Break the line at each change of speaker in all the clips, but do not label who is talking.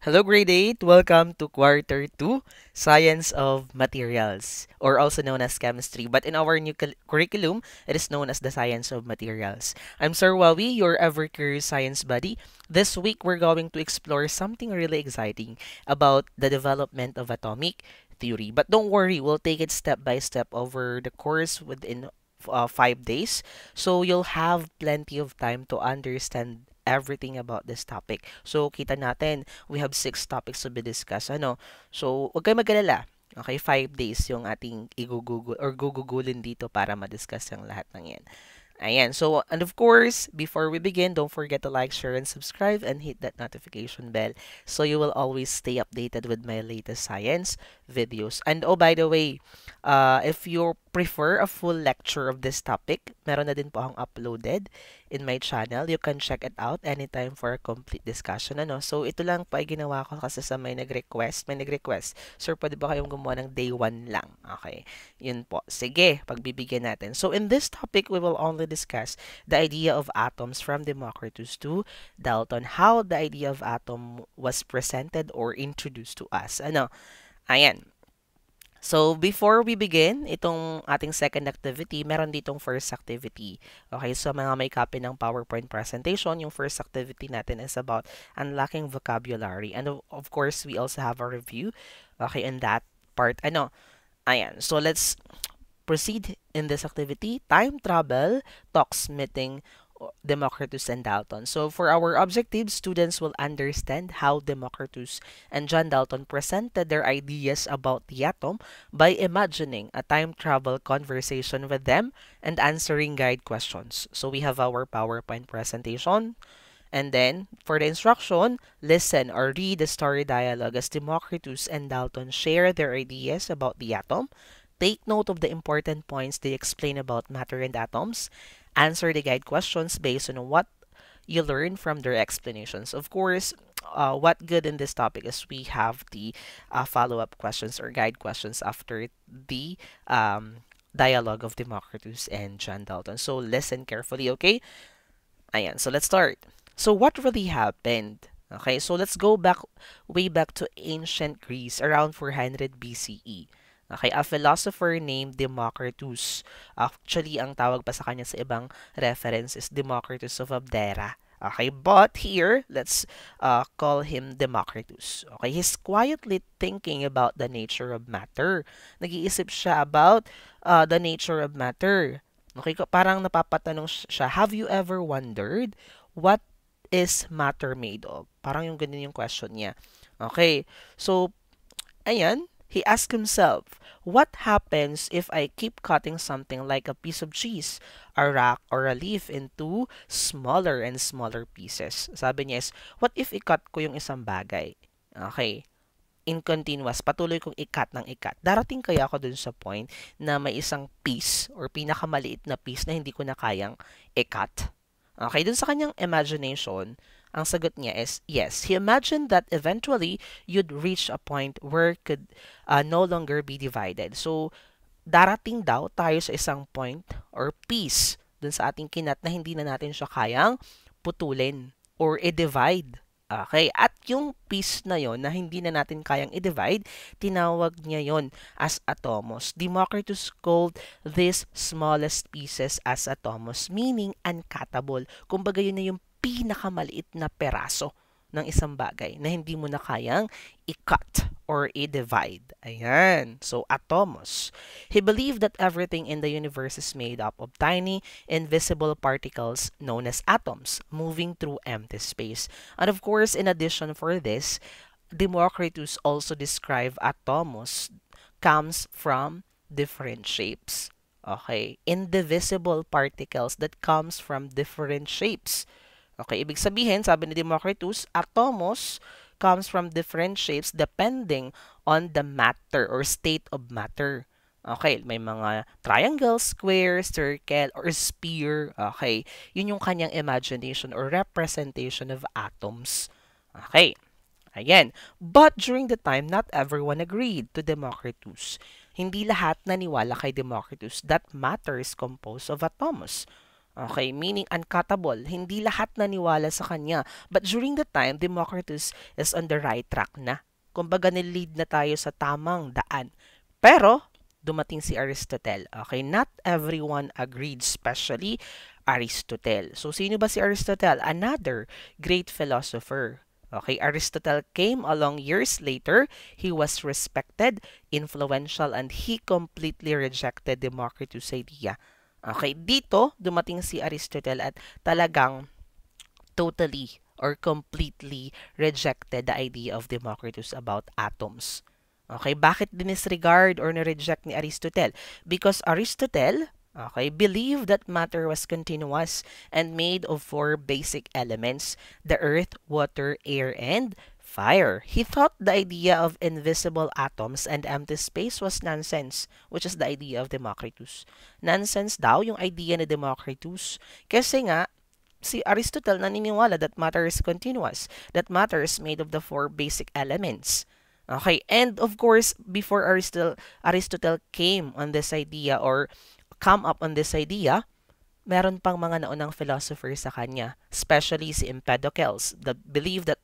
Hello, grade 8. Welcome to quarter 2, Science of Materials, or also known as chemistry. But in our new curriculum, it is known as the Science of Materials. I'm Sir Wawi, your ever curious science buddy. This week, we're going to explore something really exciting about the development of atomic theory. But don't worry, we'll take it step by step over the course within 5 days. So you'll have plenty of time to understand everything about this topic. So, kita natin, we have 6 topics to be discussed. Ano? So, huwag kayo mag-alala. Okay, 5 days yung ating igugugol or gugugulin dito para ma-discuss yung lahat ng yan. Ayan. So, and of course, before we begin, don't forget to like, share, and subscribe and hit that notification bell so you will always stay updated with my latest science videos. And oh, by the way, if you prefer a full lecture of this topic, meron na din po akong uploaded in my channel. You can check it out anytime for a complete discussion. Ano? So, ito lang po ay ginawa ko kasi sa may nag-request. Sir, pwede ba kayong gumawa ng day 1 lang? Okay. Yun po. Sige, pagbibigyan natin. So, in this topic, we will only discuss the idea of atoms from Democritus to Dalton. How the idea of atom was presented or introduced to us. Ano? Ayan. So, before we begin, itong ating second activity, meron ditong first activity. Okay, so mga may copy ng PowerPoint presentation, yung first activity natin is about unlocking vocabulary. And of course, we also have a review, okay, in that part. Ano, ayan. So, let's proceed in this activity. Time travel, talks meeting Democritus and Dalton. So for our objectives, students will understand how Democritus and John Dalton presented their ideas about the atom by imagining a time travel conversation with them and answering guide questions. So we have our PowerPoint presentation. And then, for the instruction, listen or read the story dialogue as Democritus and Dalton share their ideas about the atom. Take note of the important points they explain about matter and atoms. Answer the guide questions based on what you learn from their explanations. Of course, what good in this topic is we have the follow-up questions or guide questions after the dialogue of Democritus and John Dalton. So listen carefully, okay? Ayan, so let's start. So what really happened? Okay, so let's go back way back to ancient Greece around 400 BCE. Okay, a philosopher named Democritus. Actually, ang tawag pa sa kanya sa ibang reference is Democritus of Abdera. Okay, but here, let's call him Democritus. Okay, he's quietly thinking about the nature of matter. Nag-iisip siya about the nature of matter. Okay, parang napapatanong siya, have you ever wondered what is matter made of? Parang yung ganun yung question niya. Okay, so, ayan, he asked himself, what happens if I keep cutting something like a piece of cheese, a rock, or a leaf into smaller and smaller pieces? Sabi niya is, what if i-cut ko yung isang bagay? Okay, in continuous, patuloy kong ikat ng ikat. Darating kaya ako dun sa point na may isang piece or pinakamaliit na piece na hindi ko na kayang ikat? Okay, dun sa kanyang imagination, ang sagot niya is yes. He imagined that eventually you'd reach a point where it could no longer be divided. So, darating daw tayo sa isang point or piece dun sa ating kinat na hindi na natin siya kayang putulin or i-divide. Okay, at yung piece na yon na hindi na natin kayang i-divide, tinawag niya yon as atomos. Democritus called these smallest pieces as atomos, meaning uncuttable. Kumbaga yun na yung pinakamaliit na peraso ng isang bagay na hindi mo na kayang i-cut or i-divide. Ayan. So, atomos. He believed that everything in the universe is made up of tiny, invisible particles known as atoms, moving through empty space. And of course, in addition for this, Democritus also described atomos comes from different shapes. Okay? Indivisible particles that comes from different shapes. Okay, ibig sabihin, sabi ni Democritus, atomos comes from different shapes depending on the matter or state of matter. Okay, may mga triangle, square, circle, or sphere. Okay, yun yung kanyang imagination or representation of atoms. Okay, again. But during the time, not everyone agreed to Democritus. Hindi lahat naniwala kay Democritus that matter is composed of atoms. Okay, meaning uncuttable. Hindi lahat naniwala sa kanya. But during the time, Democritus is on the right track na. Kumbaga, nilid na tayo sa tamang daan. Pero, dumating si Aristotle. Okay, not everyone agreed, especially Aristotle. So, sino ba si Aristotle? Another great philosopher. Okay, Aristotle came along years later. He was respected, influential, and he completely rejected Democritus' idea. Okay, dito dumating si Aristotle at talagang totally or completely rejected the idea of Democritus about atoms. Okay, bakit dinisregard or na-reject ni Aristotle? Because Aristotle, okay, believed that matter was continuous and made of four basic elements: the earth, water, air, and fire. He thought the idea of invisible atoms and empty space was nonsense, which is the idea of Democritus. Nonsense daw yung idea ni Democritus. Kasi nga, si Aristotle naniniwala that matter is continuous, that matter is made of the four basic elements. Okay, and of course, before Aristotle came on this idea or come up on this idea, meron pang mga naunang philosophers sa kanya, especially si Empedocles, that believe that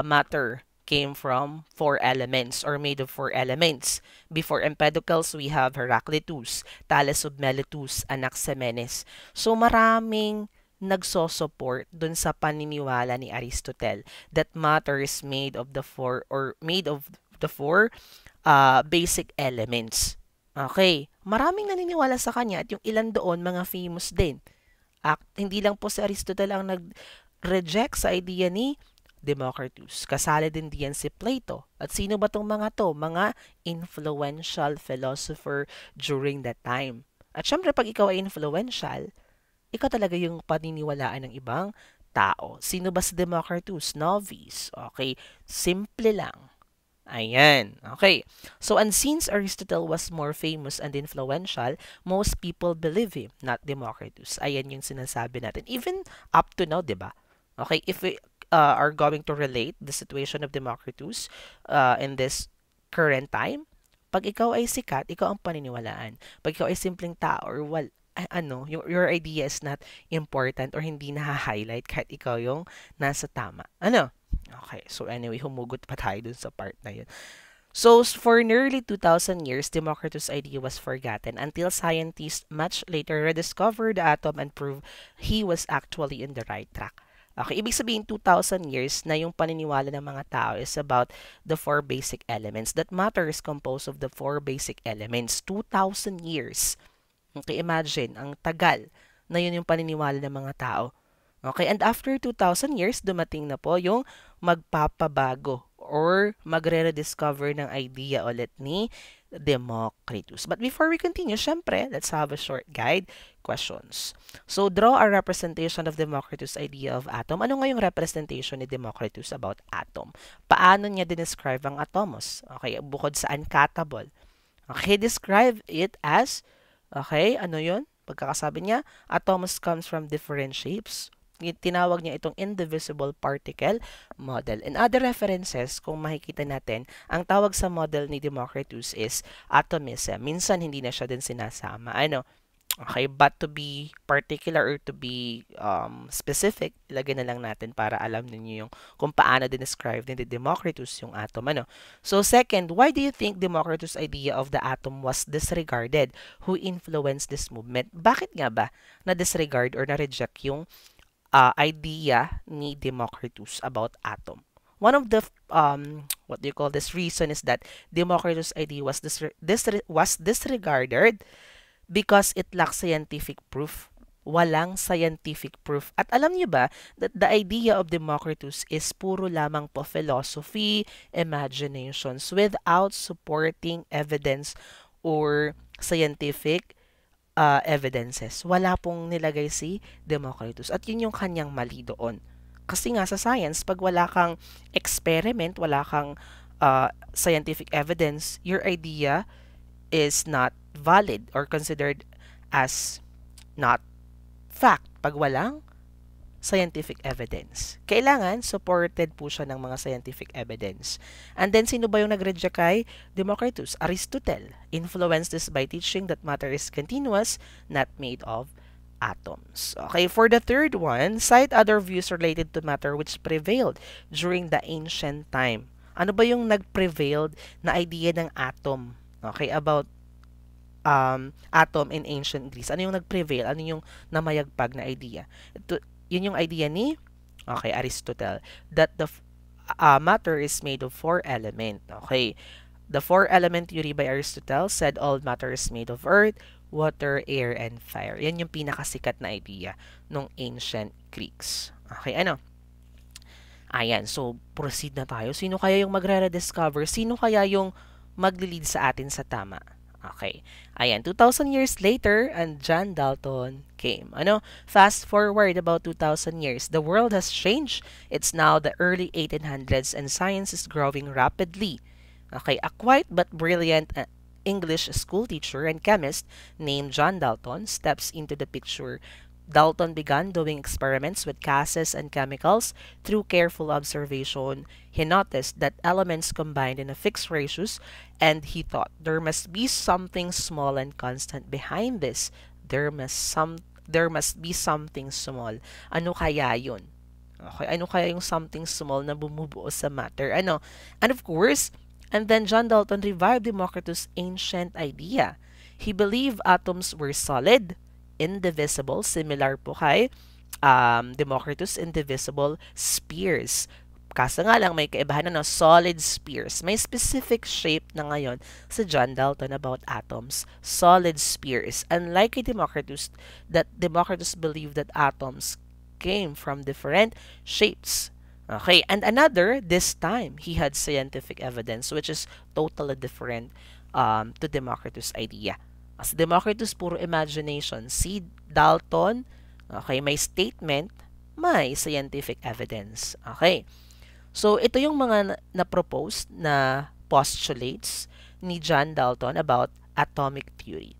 matter came from four elements or made of four elements. Before Empedocles, we have Heraclitus, Thales of Miletus, Anaximenes. So maraming nagso-support dun sa paniniwala ni Aristotle that matter is made of the four basic elements. Okay, maraming naniniwala sa kanya at yung ilan doon mga famous din. Hindi lang po si Aristotle ang nag-reject sa idea ni Democritus. Kasali din diyan si Plato. At sino ba tong mga to? Mga influential philosopher during that time. At syempre, pag ikaw ay influential, ikaw talaga yung paniniwalaan ng ibang tao. Sino ba si Democritus? Novice. Okay, simple lang. Ayan. Okay. So, and since Aristotle was more famous and influential, most people believe him, not Democritus. Ayan yung sinasabi natin. Even up to now, di ba? Okay, if we are going to relate the situation of Democritus in this current time, pag ikaw ay sikat, ikaw ang paniniwalaan. Pag ikaw ay simpleng tao or your idea is not important or hindi na-highlight kahit ikaw yung nasa tama. Okay, so anyway, humugot pa tayo dun sa part na yun. So, for nearly 2,000 years, Democritus' idea was forgotten until scientists much later rediscovered the atom and proved he was actually in the right track. Okay, ibig sabihin 2,000 years na yung paniniwala ng mga tao is about the four basic elements. That matter is composed of the four basic elements. 2,000 years. Okay, imagine, ang tagal na yun yung paniniwala ng mga tao. Okay, and after 2,000 years, dumating na po yung magpapabago or magre-rediscover ng idea ulit ni Democritus. But before we continue, syempre, let's have a short guide questions. So, draw a representation of Democritus' idea of atom. Ano nga yung representation ni Democritus about atom? Paano niya dinescribe ang atomos? Okay, bukod sa uncuttable. Okay, describe it as, okay, ano yun? Pagkakasabi niya, atomos comes from different shapes. Tinawag niya itong indivisible particle model. In other references, kung makikita natin, ang tawag sa model ni Democritus is atomism. Minsan, hindi na siya din sinasama. Okay, but to be particular or to be specific, ilagay na lang natin para alam niyo yung kung paano din-describe ni Democritus yung atom. So, second, why do you think Democritus' idea of the atom was disregarded? Who influenced this movement? Bakit nga ba na-disregard or na-reject yung idea ni Democritus about atom? One of the reason is that Democritus' idea was disregarded because it lacks scientific proof. Walang scientific proof. At alam niyo ba that the idea of Democritus is puro lamang po philosophy, imaginations without supporting evidence or scientific evidences. Wala pong nilagay si Democritus. At yun yung kanyang mali doon. Kasi nga sa science, pag wala kang experiment, wala kang scientific evidence, your idea is not valid or considered as not fact. Pag walang scientific evidence. Kailangan supported po siya ng mga scientific evidence. And then, sino ba yung nag-reject kay Democritus? Aristotle. Influenced this by teaching that matter is continuous, not made of atoms. Okay, for the third one, cite other views related to matter which prevailed during the ancient time. Ano ba yung nag-prevailed na idea ng atom? Okay, about atom in ancient Greece. Ano yung nag-prevail? Ano yung namayagpag na idea? Yun yung idea ni Aristotle, that matter is made of four elements. Okay, the four-element theory by Aristotle said all matter is made of earth, water, air, and fire. Yan yung pinakasikat na idea ng ancient Greeks. Okay, ano? Ayan, so proceed na tayo. Sino kaya yung magre-rediscover? Sino kaya yung magli-lead sa atin sa tama? Okay. Ayan, 2,000 years later, and John Dalton came. Ano? Fast forward about 2,000 years. The world has changed. It's now the early 1800s and science is growing rapidly. Okay, a quiet but brilliant English school teacher and chemist named John Dalton steps into the picture. Dalton began doing experiments with gases and chemicals. Through careful observation, he noticed that elements combined in a fixed ratios, and he thought there must be something small and constant behind this. There must be something small. Ano kaya yun? Okay, ano kaya yung something small na bumubuo sa matter? Ano? And of course, and then John Dalton revived Democritus' ancient idea. He believed atoms were solid, indivisible, similar po kay Democritus, indivisible spheres. Kaso nga lang, may kaibahan na solid spheres. May specific shape na ngayon sa John Dalton about atoms. Solid spheres. Unlike Democritus, that Democritus believed that atoms came from different shapes. Okay, and another, this time, he had scientific evidence which is totally different to Democritus' idea. As Democritus, puro imagination. Si Dalton, okay, may statement, may scientific evidence. Okay. So, ito yung mga na-propose na postulates ni John Dalton about atomic theory.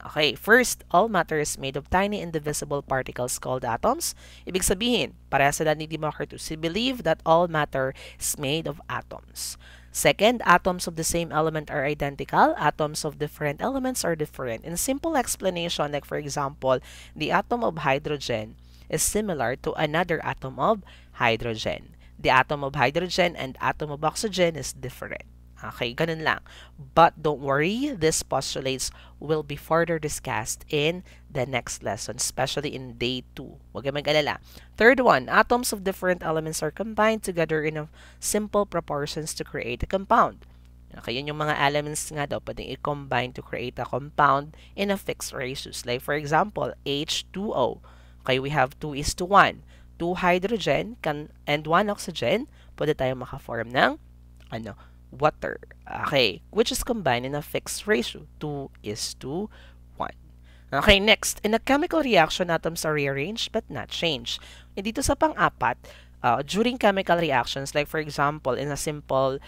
Okay, first, all matter is made of tiny indivisible particles called atoms. Ibig sabihin, pareha sila ni Democritus. He believed that all matter is made of atoms. Second, atoms of the same element are identical. Atoms of different elements are different. In simple explanation, like for example, the atom of hydrogen is similar to another atom of hydrogen. The atom of hydrogen and atom of oxygen is different. Okay, ganun lang. But don't worry, these postulates will be further discussed in the next lesson, especially in day 2. Huwag kayong mag-alala. Third one, atoms of different elements are combined together in a simple proportions to create a compound. Okay, yun yung mga elements nga daw pwedeng i-combine to create a compound in a fixed ratios. Like for example, H2O. Okay, we have 2:1. 2 hydrogen and 1 oxygen, pwede tayong maka-form ng water. Okay, which is combined in a fixed ratio, 2:1. Okay, next, in a chemical reaction, atoms are rearranged but not changed. Dito sa pang-apat, during chemical reactions, like for example, in a simple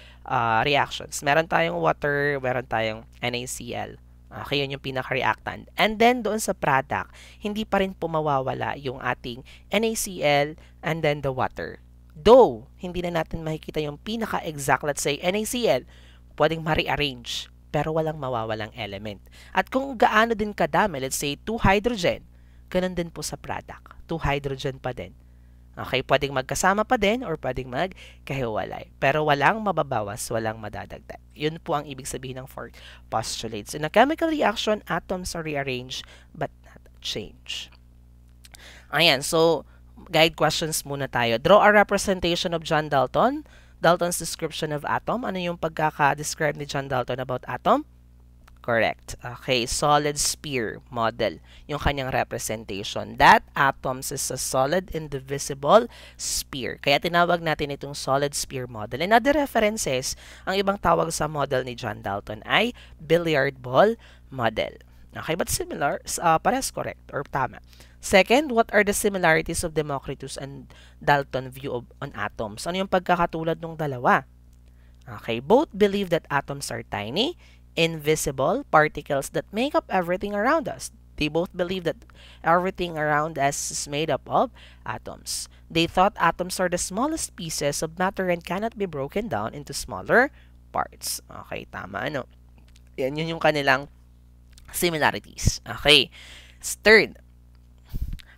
reactions, meron tayong water, meron tayong NaCl. Okay, yun yung pinaka-reactant. And then, doon sa product, hindi pa rin po mawawala yung ating NaCl and then the water. Though, hindi na natin makikita yung pinaka-exact, let's say, NaCl, pwedeng ma-rearrange, pero walang mawawalang element. At kung gaano din kadami, let's say, 2 hydrogen, ganun din po sa product. 2 hydrogen pa din. Okay, pwedeng magkasama pa din or pwedeng magkahiwalay. Pero walang mababawas, walang madadagdag. Yun po ang ibig sabihin ng 4 postulates. In a chemical reaction, atoms are rearranged but not changed. Ayan, so, guide questions muna tayo. Draw a representation of John Dalton. Dalton's description of atom. Ano yung pagkaka-describe ni John Dalton about atom? Correct. Okay, solid sphere model. Yung kanyang representation. That atoms is a solid indivisible sphere. Kaya tinawag natin itong solid sphere model. And other references, ang ibang tawag sa model ni John Dalton ay billiard ball model. Okay, but similar, parehas correct or tama. Second, what are the similarities of Democritus and Dalton view on atoms? Ano yung pagkakatulad ng dalawa? Okay, both believe that atoms are tiny, invisible particles that make up everything around us. They both believe that everything around us is made up of atoms. They thought atoms are the smallest pieces of matter and cannot be broken down into smaller parts. Okay, tama ano? Yan yun yung kanilang similarities. Okay. Third,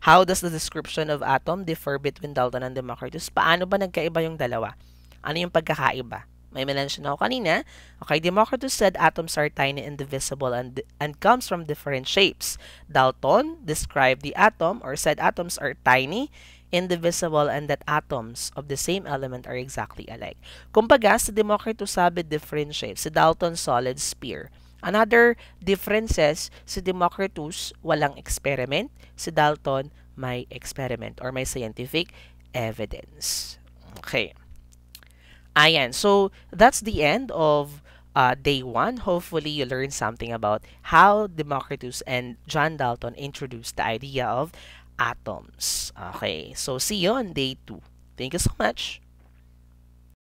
How does the description of atom differ between Dalton and Democritus? Paano ba nagkaiba yung dalawa? Ano yung pagkakaiba? May mention ako kanina. Okay, Democritus said atoms are tiny, indivisible, and comes from different shapes. Dalton described the atom or said atoms are tiny, indivisible, and that atoms of the same element are exactly alike. Kumbaga, si Democritus sabi different shapes. Si Dalton, solid sphere. Another differences, si Democritus walang experiment, si Dalton may experiment or may scientific evidence. Okay. Ayan. So, that's the end of day 1. Hopefully, you learned something about how Democritus and John Dalton introduced the idea of atoms. Okay. So, see you on day 2. Thank you so much.